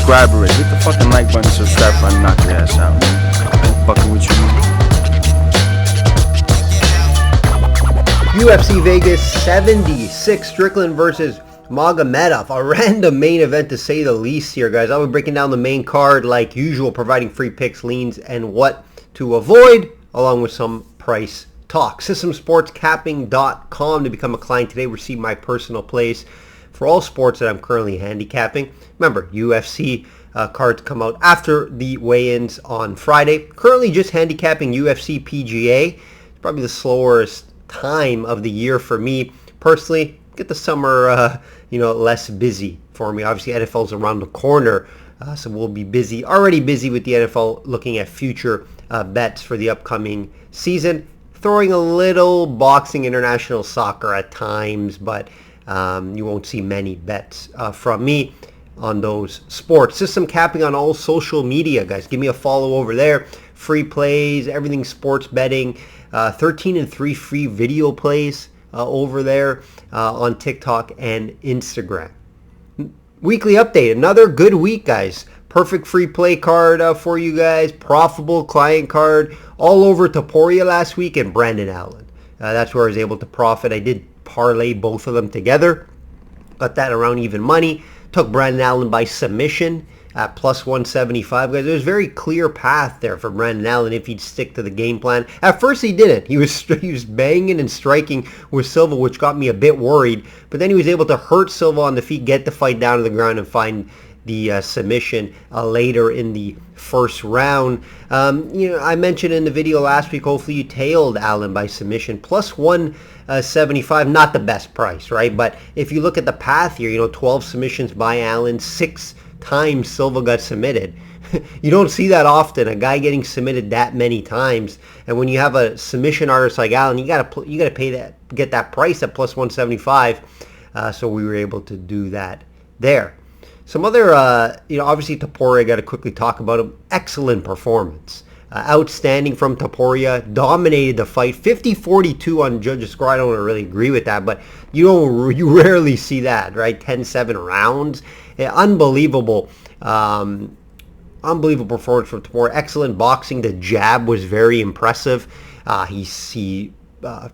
subscriber rate. Hit the fucking like button, subscribe if I knock your ass out. I'm fucking with you. UFC Vegas 76, Strickland versus Magomedov. A random main event to say the least here, guys. I'll be breaking down the main card like usual, providing free picks, leans, and what to avoid, along with some price talk. SystemSportsCapping.com to become a client today. Receive my personal plays for all sports that I'm currently handicapping. Remember, UFC cards come out after the weigh-ins on Friday. Currently just handicapping UFC PGA. It's probably the slowest time of the year for me personally. Get the summer less busy for me. Obviously NFL's around the corner, so we'll be busy, already busy with the NFL, looking at future bets for the upcoming season, throwing a little boxing, international soccer at times, but you won't see many bets from me on those sports. System capping on all social media, guys. Give me a follow over there. Free plays, everything sports betting. 13 and 3 free video plays over there on TikTok and Instagram. Weekly update. Another good week, guys. Perfect free play card for you guys. Profitable client card all over Topuria last week and Brandon Allen. That's where I was able to profit. I did parlay both of them together. Got that around even money. Took Brandon Allen by submission at plus 175, guys. There's a very clear path there for Brandon Allen if he'd stick to the game plan. At first he didn't. He was banging and striking with Silva, which got me a bit worried. But then he was able to hurt Silva on the feet, get the fight down to the ground, and find the submission later in the first round. I mentioned in the video last week, hopefully you tailed Allen by submission. Plus 175, not the best price, right? But if you look at the path here, 12 submissions by Allen, 6 times Silva got submitted. You don't see that often, a guy getting submitted that many times. And when you have a submission artist like Allen, you gotta pay that, get that price at plus 175. So we were able to do that there. Some other, obviously Topuria, I got to quickly talk about him. Excellent performance. Outstanding from Topuria. Dominated the fight. 50-42 on judges' score. I don't really agree with that, but you rarely see that, right? 10-7 rounds. Unbelievable. Unbelievable performance from Topuria. Excellent boxing. The jab was very impressive. He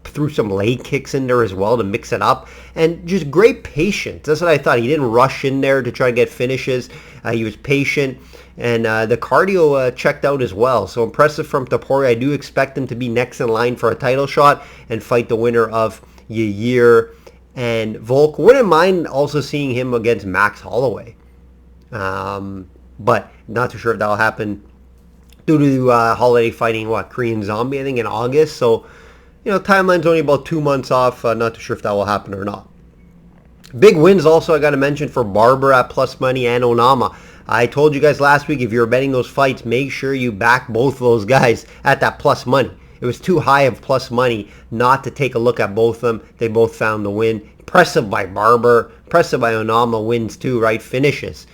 threw some leg kicks in there as well to mix it up, and just great patience. That's what I thought. He didn't rush in there to try to get finishes. He was patient, and the cardio checked out as well. So impressive from Topuria. I do expect him to be next in line for a title shot and fight the winner of Yair and Volk. Wouldn't mind also seeing him against Max Holloway, but not too sure if that'll happen due to Holloway fighting Korean Zombie, I think, in August. So timeline's only about 2 months off. Not too sure if that will happen or not. Big wins also I got to mention for Barber at plus money and Onama. I told you guys last week, if you're betting those fights, make sure you back both of those guys at that plus money. It was too high of plus money not to take a look at both of them. They both found the win. Impressive by Barber. Impressive by Onama. Wins too, right? Finishes.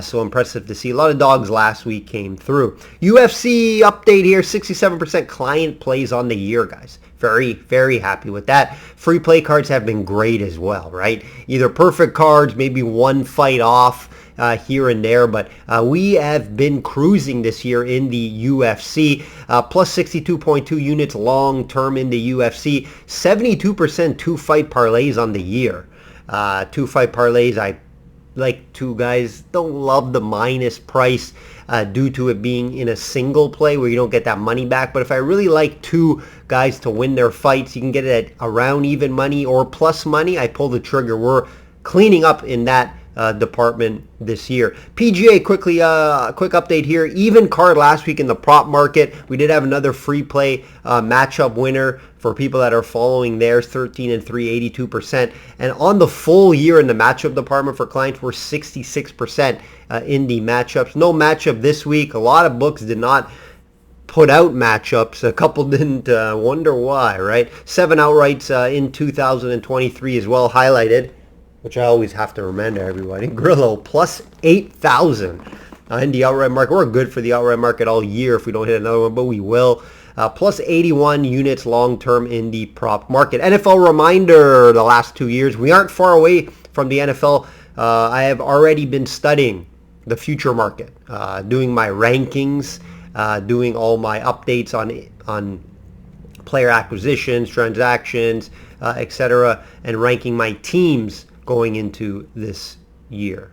So impressive to see. A lot of dogs last week came through. UFC update here. 67% client plays on the year, guys. Very, very happy with that. Free play cards have been great as well, right? Either perfect cards, maybe one fight off here and there, but we have been cruising this year in the UFC. Plus 62.2 units long term in the UFC. 72% two-fight parlays on the year. Two-fight parlays, I like to, guys. Don't love the minus price due to it being in a single play where you don't get that money back. But if I really like two guys to win their fights, you can get it at around even money or plus money. I pull the trigger. We're cleaning up in that department this year. PGA, quick update here. Even card last week in the prop market. We did have another free play matchup winner for people that are following theirs. 13 and 3, 82%. And on the full year in the matchup department for clients, we're 66% in the matchups. No matchup this week. A lot of books did not put out matchups. A couple didn't. Wonder why, right? 7 outrights in 2023 as well highlighted, which I always have to remind everybody. Grillo plus 8,000 in the outright market. We're good for the outright market all year if we don't hit another one, but we will. Plus 81 units long-term in the prop market. NFL reminder, the last 2 years, we aren't far away from the NFL. I have already been studying the future market, doing my rankings, doing all my updates on player acquisitions, transactions, etc., and ranking my teams going into this year.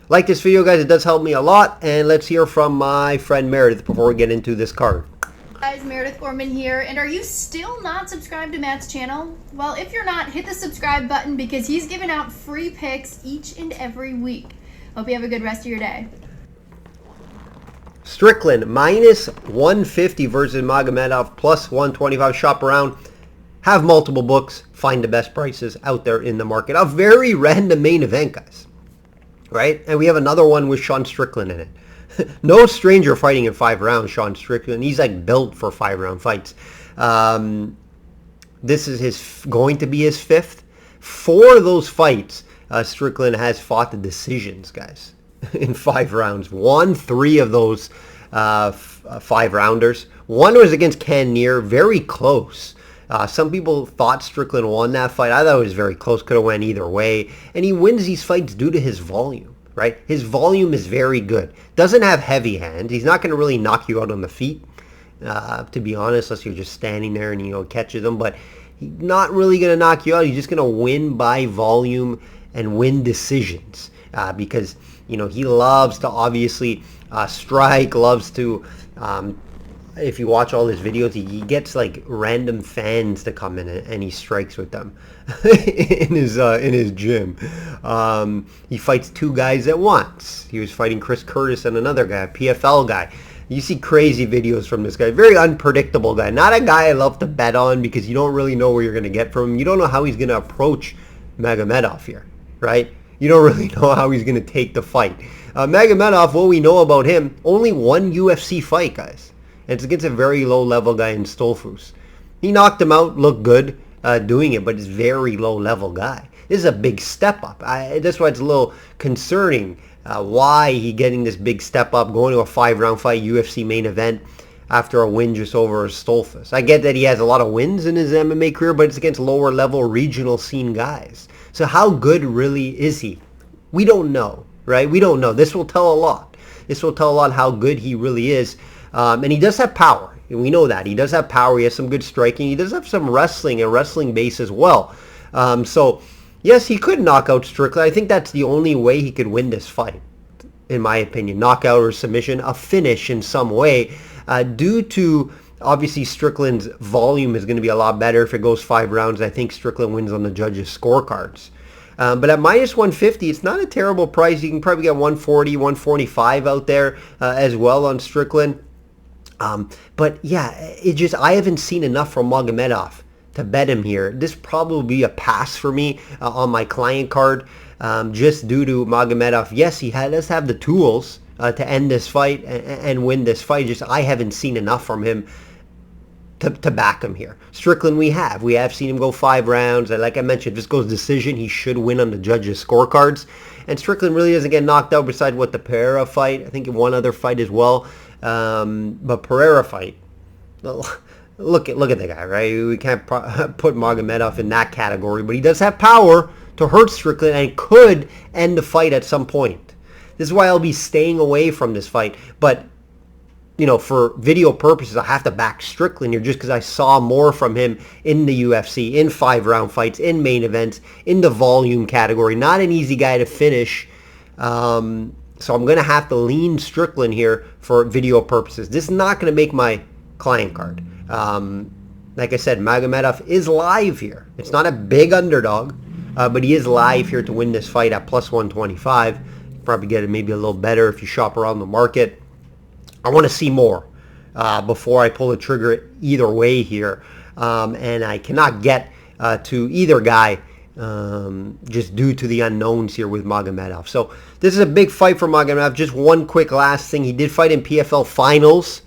Like this video, guys. It does help me a lot. And let's hear from my friend Meredith before we get into this card. Guys, Meredith Gorman here, and are you still not subscribed to Matt's channel? Well, if you're not, hit the subscribe button because he's giving out free picks each and every week. Hope you have a good rest of your day. Strickland minus 150 versus Magomedov plus 125. Shop around. Have multiple books. Find the best prices out there in the market. A very random main event, guys. Right? And we have another one with Sean Strickland in it. No stranger fighting in 5 rounds, Sean Strickland. He's like built for 5-round fights. This is going to be his 5th. 4 of those fights, Strickland has fought the decisions, guys, in 5 rounds. Won 3 of those 5-rounders. One was against Cannonier, very close. Some people thought Strickland won that fight. I thought it was very close. Could have went either way. And he wins these fights due to his volume. Right? His volume is very good. Doesn't have heavy hands. He's not going to really knock you out on the feet, to be honest, unless you're just standing there and, catches him. But he's not really going to knock you out. He's just going to win by volume and win decisions because, he loves to obviously strike, loves to... if you watch all his videos, he gets like random fans to come in and he strikes with them in his gym. He fights 2 guys at once. He was fighting Chris Curtis and another guy, a PFL guy. You see crazy videos from this guy. Very unpredictable guy. Not a guy I love to bet on because you don't really know where you're going to get from him. You don't know how he's going to approach Magomedov here, right? You don't really know how he's going to take the fight. Magomedov, what we know about him, only 1 UFC fight, guys. And it's against a very low-level guy in Stolfus. He knocked him out, looked good doing it, but it's very low-level guy. This is a big step up. That's why it's a little concerning why he getting this big step up, going to a 5-round fight, UFC main event, after a win just over Stolfus. I get that he has a lot of wins in his MMA career, but it's against lower-level regional scene guys. So how good really is he? We don't know, right? We don't know. This will tell a lot. This will tell a lot how good he really is. And he does have power. We know that. He does have power. He has some good striking. He does have some wrestling and wrestling base as well. So, yes, he could knock out Strickland. I think that's the only way he could win this fight, in my opinion. Knockout or submission, a finish in some way. Due to, obviously, Strickland's volume is going to be a lot better if it goes 5 rounds. I think Strickland wins on the judges' scorecards. But at minus 150, it's not a terrible price. You can probably get 140, 145 out there as well on Strickland. But yeah, I haven't seen enough from Magomedov to bet him here. This probably will be a pass for me on my client card, just due to Magomedov. Yes, he does have the tools to end this fight and win this fight. Just I haven't seen enough from him to back him here. Strickland, we have seen him go 5 rounds. And like I mentioned, if this goes decision, he should win on the judges' scorecards. And Strickland really doesn't get knocked out besides the Pereira fight. I think in one other fight as well. But Pereira fight, look at the guy, right? We can't put Magomedov in that category, but he does have power to hurt Strickland and could end the fight at some point. This is why I'll be staying away from this fight. But, for video purposes, I have to back Strickland here just because I saw more from him in the UFC, in 5-round fights, in main events, in the volume category. Not an easy guy to finish. So I'm going to have to lean Strickland here for video purposes. This is not going to make my client card. Like I said, Magomedov is live here. It's not a big underdog, but he is live here to win this fight at plus 125. Probably get it maybe a little better if you shop around the market. I want to see more before I pull the trigger either way here. And I cannot get to either guy just due to the unknowns here with Magomedov. So this is a big fight for Magomedov. Just one quick last thing. He did fight in PFL finals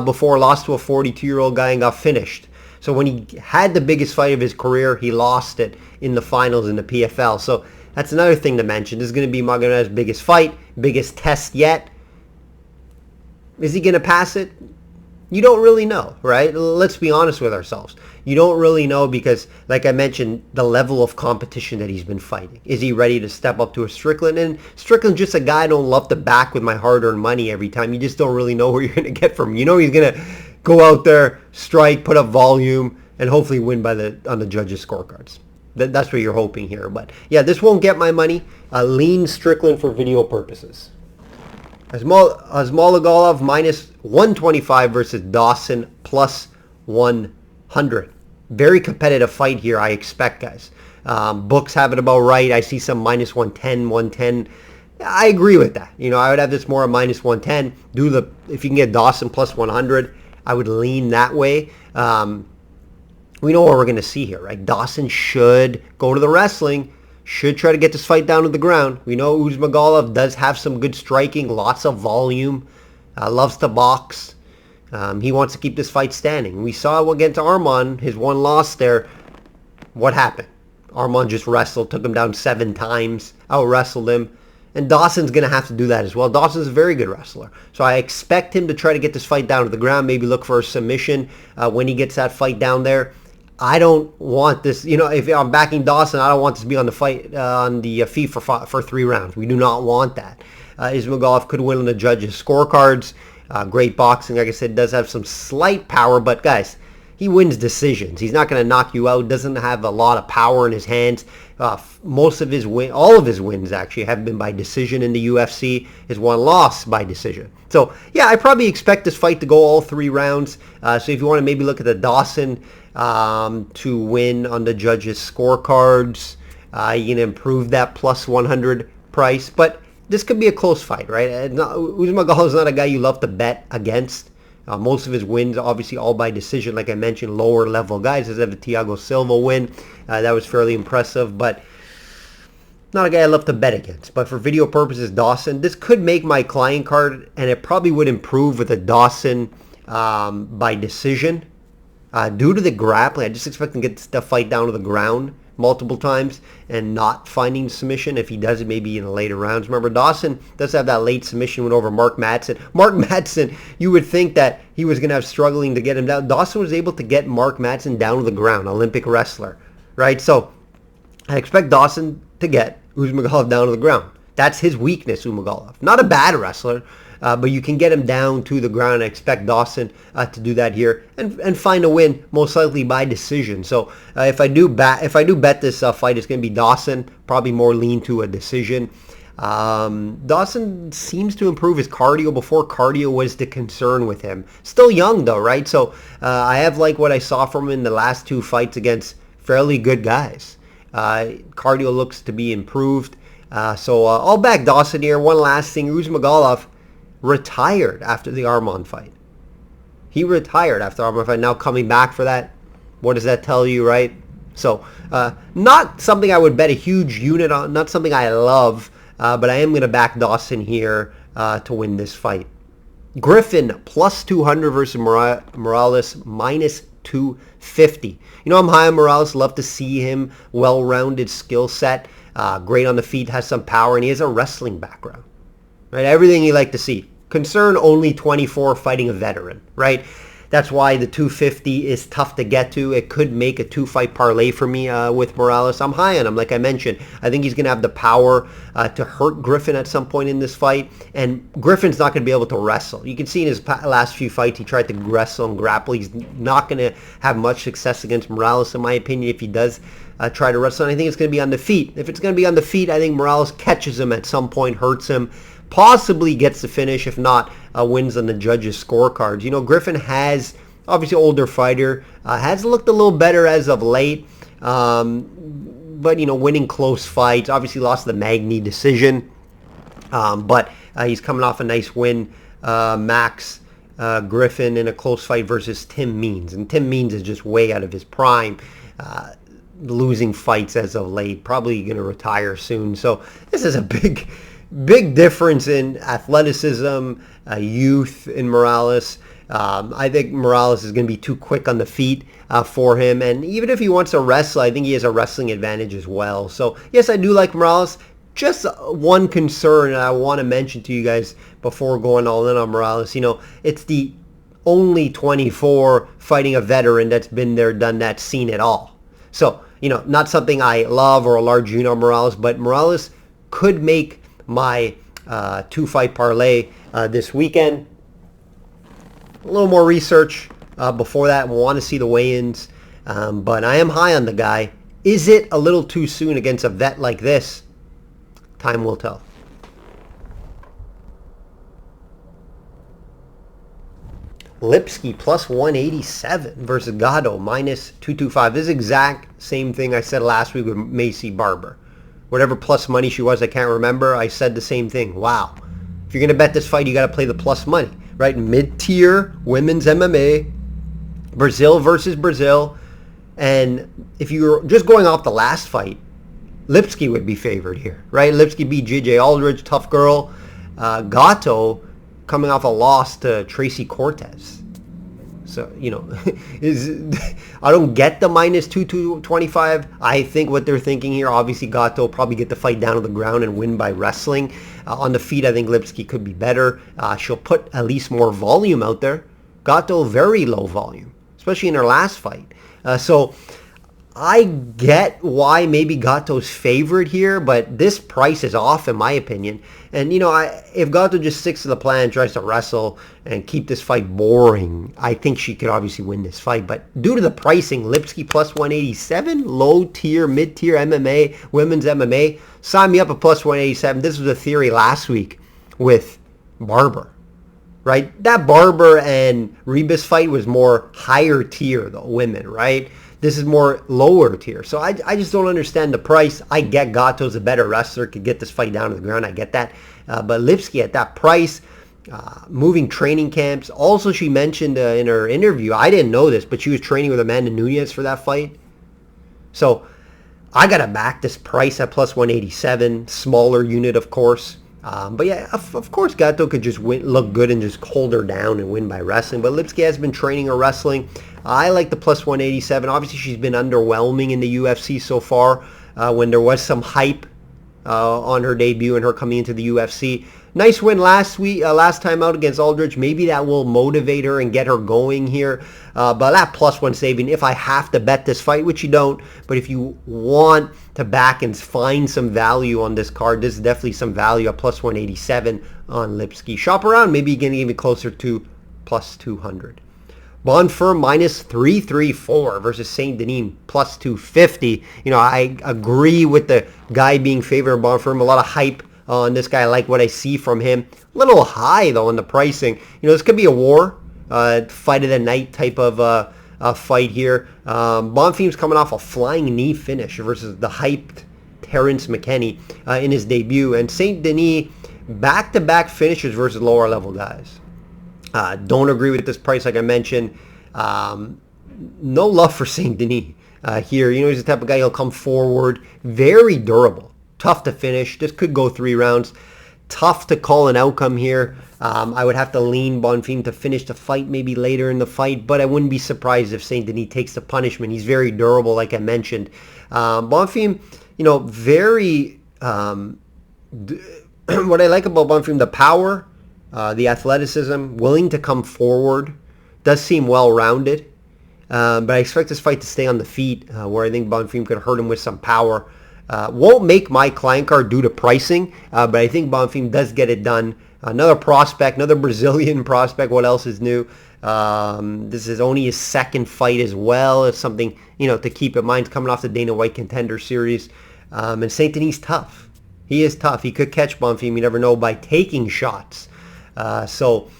before, lost to a 42-year-old guy and got finished. So when he had the biggest fight of his career, he lost it in the finals in the PFL. So that's another thing to mention. This is going to be Magomedov's biggest fight, biggest test yet. Is he going to pass it? You don't really know, right? Let's be honest with ourselves. You don't really know because, like I mentioned, the level of competition that he's been fighting. Is he ready to step up to a Strickland? And Strickland's just a guy I don't love to back with my hard-earned money every time. You just don't really know where you're going to get from him. You know he's going to go out there, strike, put up volume, and hopefully win on the judges' scorecards. That's what you're hoping here. But yeah, this won't get my money. Lean Strickland for video purposes. Asmolagolov minus 125 versus Dawson plus 100. Very competitive fight here, I expect, guys. Books have it about right. I see some minus 110, 110. I agree with that. I would have this more at minus 110. If you can get Dawson plus 100, I would lean that way. We know what we're going to see here, right? Dawson should go to the wrestling, should try to get this fight down to the ground. We know Usmagulov does have some good striking, lots of volume, loves to box. He wants to keep this fight standing. We saw against Arman, his one loss there. What happened? Arman just wrestled, took him down 7 times, out-wrestled him. And Dawson's going to have to do that as well. Dawson's a very good wrestler. So I expect him to try to get this fight down to the ground, maybe look for a submission when he gets that fight down there. I don't want this, if I'm backing Dawson, I don't want this to be on the fight, on the feet for 3 rounds. We do not want that. Ismagulov could win on the judges' scorecards. Great boxing, like I said, does have some slight power, but guys, he wins decisions. He's not going to knock you out, doesn't have a lot of power in his hands. All of his wins actually have been by decision in the UFC. His one loss by decision. So yeah, I probably expect this fight to go all 3 rounds. So if you want to maybe look at the Dawson to win on the judges' scorecards, you can improve that plus 100 price. But this could be a close fight, right? Usmagulov is not a guy you love to bet against. Most of his wins, obviously, all by decision. Like I mentioned, lower level guys. As the Thiago Silva win, that was fairly impressive, but not a guy I love to bet against. But for video purposes, Dawson, this could make my client card, and it probably would improve with a Dawson by decision. Due to the grappling, I just expect him to get the fight down to the ground multiple times and not finding submission. If he does it, maybe in the later rounds. Remember, Dawson does have that late submission win over Mark Madsen. Mark Madsen, you would think that he was going to have struggling to get him down. Dawson was able to get Mark Madsen down to the ground, Olympic wrestler, right? So I expect Dawson to get Usmagulov down to the ground. That's his weakness, Usmagulov. Not a bad wrestler, but you can get him down to the ground. I expect Dawson to do that here and find a win, most likely by decision. So if I do bet this fight, it's going to be Dawson, probably more lean to a decision. Dawson seems to improve his cardio. Before, cardio was the concern with him. Still young though, right? So I have liked what I saw from him in the last 2 fights against fairly good guys. Cardio looks to be improved. So I'll back Dawson here. One last thing, Usmagulov retired after the Arman fight. He retired after the Arman fight. Now coming back for that, what does that tell you, right? So not something I would bet a huge unit on, not something I love, but I am going to back Dawson here to win this fight. Griffin plus 200 versus Morales minus 250. I'm high on Morales, love to see him, well-rounded skill set, great on the feet, has some power, and he has a wrestling background. Right, everything you like to see. Concern only 24, fighting a veteran, right? That's why the 250 is tough to get to. It could make a 2-fight parlay for me with Morales. I'm high on him, like I mentioned. I think he's going to have the power to hurt Griffin at some point in this fight. And Griffin's not going to be able to wrestle. You can see in his last few fights, he tried to wrestle and grapple. He's not going to have much success against Morales, in my opinion, if he does try to wrestle. And I think it's going to be on the feet. If it's going to be on the feet, I think Morales catches him at some point, hurts him, possibly gets the finish, if not wins on the judges' scorecards. Griffin has, obviously older fighter, has looked a little better as of late, but winning close fights. Obviously lost the Magny decision, but he's coming off a nice win, Max Griffin, in a close fight versus Tim Means, and Tim Means is just way out of his prime. Losing fights as of late, probably going to retire soon. So this is a big difference in athleticism, youth in Morales. I think Morales is going to be too quick on the feet for him. And even if he wants to wrestle, I think he has a wrestling advantage as well. So, yes, I do like Morales. Just one concern I want to mention to you guys before going all in on Morales. It's the only 24, fighting a veteran that's been there, done that, seen it all. So, not something I love or a large Juno Morales, but Morales could make my 2-fight parlay this weekend. A little more research before that. Want to see the weigh-ins, but I am high on the guy. Is it a little too soon against a vet like this? Time will tell. Lipski plus 187 versus Gatto minus 225. This is exact same thing I said last week with Macy Barber. Whatever plus money she was, I can't remember. I said the same thing. Wow. If you're going to bet this fight, you got to play the plus money, right? Mid-tier women's MMA, Brazil versus Brazil. And if you're just going off the last fight, Lipski would be favored here, right? Lipski beat JJ Aldridge, tough girl. Gatto coming off a loss to Tracy Cortez. So, I don't get the minus 225. I think what they're thinking here, obviously Gatto will probably get the fight down to the ground and win by wrestling. On the feet, I think Lipski could be better. She'll put at least more volume out there. Gatto, very low volume, especially in her last fight. So I get why maybe Gatto's favored here, but this price is off in my opinion. And, if Gatto just sticks to the plan, tries to wrestle and keep this fight boring, I think she could obviously win this fight. But due to the pricing, Lipski plus 187, low tier, mid-tier MMA, women's MMA, sign me up at plus 187. This was a theory last week with Barber, right? That Barber and Rebus fight was more higher tier, though, women, right? This is more lower tier. So I just don't understand the price. I get Gatto's a better wrestler, could get this fight down to the ground. I get that. But Lipski at that price, moving training camps. Also, she mentioned in her interview, I didn't know this, but she was training with Amanda Nunes for that fight. So I got to back this price at plus 187. Smaller unit, of course. But yeah, of course, Gatto could just look good and just hold her down and win by wrestling. But Lipski has been training her wrestling. I like the plus 187. Obviously, she's been underwhelming in the UFC so far when there was some hype on her debut and her coming into the UFC. Nice win last time out against Aldridge. Maybe that will motivate her and get her going here. But that plus one saving, if I have to bet this fight, which you don't, but if you want to back and find some value on this card, this is definitely some value at plus 187 on Lipski. Shop around, maybe you can get even closer to plus 200. Bonfirm minus 334 versus Saint Denis plus 250. I agree with the guy being favored of Bonfirm. A lot of hype on this guy. I like what I see from him. A little high, though, on the pricing. This could be a war, fight of the night type of fight here. Bonfim's coming off a flying knee finish versus the hyped Terrence McKinney in his debut. And Saint Denis, back-to-back finishes versus lower-level guys. Don't agree with this price, like I mentioned. No love for Saint Denis here. He's the type of guy who'll come forward. Very durable. Tough to finish. This could go 3 rounds. Tough to call an outcome here. I would have to lean Bonfim to finish the fight maybe later in the fight, but I wouldn't be surprised if Saint Denis takes the punishment. He's very durable, like I mentioned. Bonfim, very... what I like about Bonfim, the power... the athleticism, willing to come forward, does seem well-rounded. But I expect this fight to stay on the feet, where I think Bonfim could hurt him with some power. Won't make my client card due to pricing, but I think Bonfim does get it done. Another prospect, another Brazilian prospect. What else is new? This is only his second fight as well. It's something, to keep in mind. He's coming off the Dana White Contender Series. And Saint Denis tough. He is tough. He could catch Bonfim. You never know by taking shots. So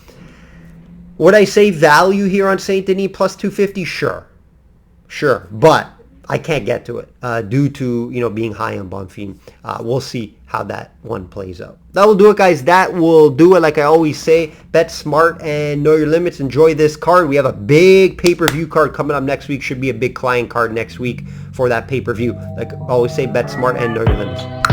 would I say value here on Saint Denis plus 250? Sure, but I can't get to it due to being high on Bonfim. We'll see how that one plays out. That will do it, guys. That will do it. Like I always say, bet smart and know your limits. Enjoy this card. We have a big pay-per-view card coming up next week. Should be a big client card next week for that pay-per-view. Like I always say, bet smart and know your limits.